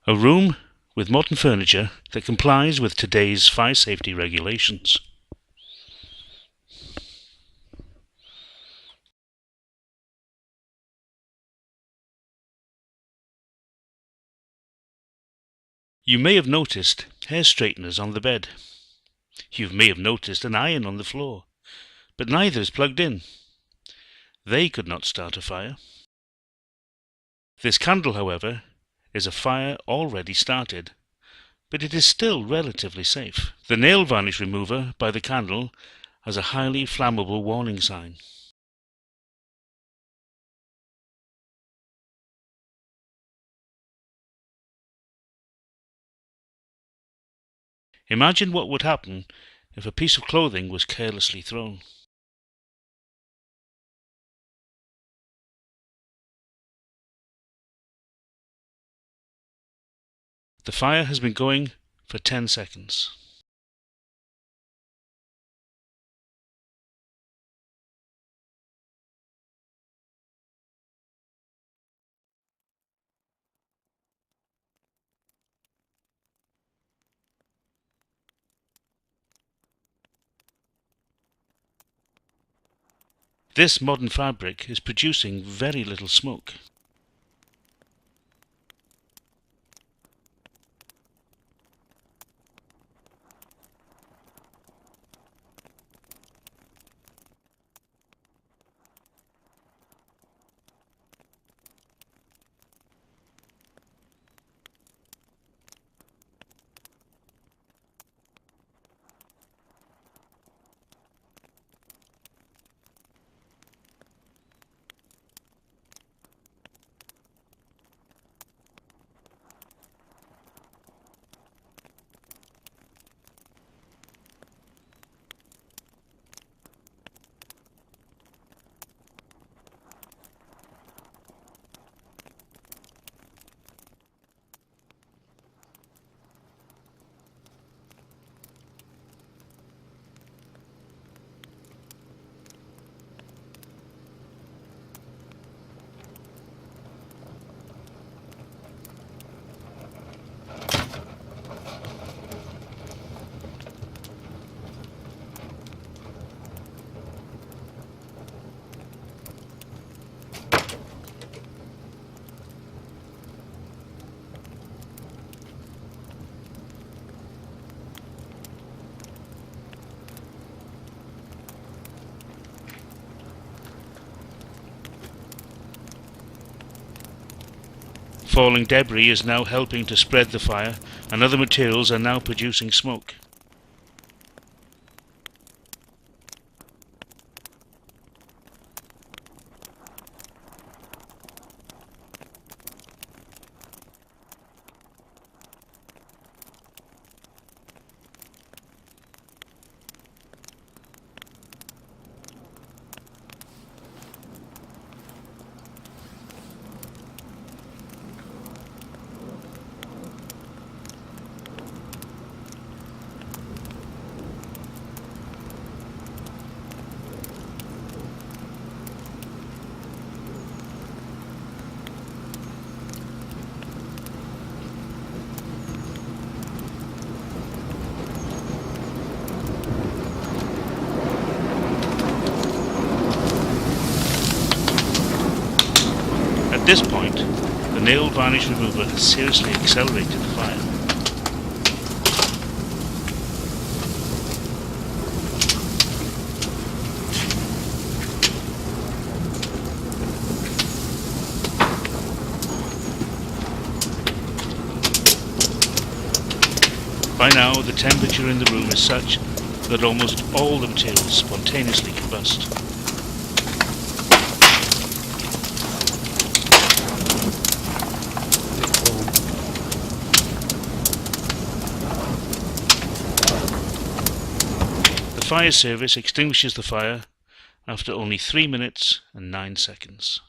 A room with modern furniture that complies with today's fire safety regulations. You may have noticed hair straighteners on the bed. You may have noticed an iron on the floor, but neither is plugged in. They could not start a fire. This candle, however, is a fire already started, but it is still relatively safe. The nail varnish remover by the candle has a highly flammable warning sign. Imagine what would happen if a piece of clothing was carelessly thrown. The fire has been going for 10 seconds. This modern fabric is producing very little smoke. Falling debris is now helping to spread the fire, and other materials are now producing smoke. At this point, the nail varnish remover has seriously accelerated the fire. By now, the temperature in the room is such that almost all the materials spontaneously combust. The fire service extinguishes the fire after only 3 minutes and 9 seconds.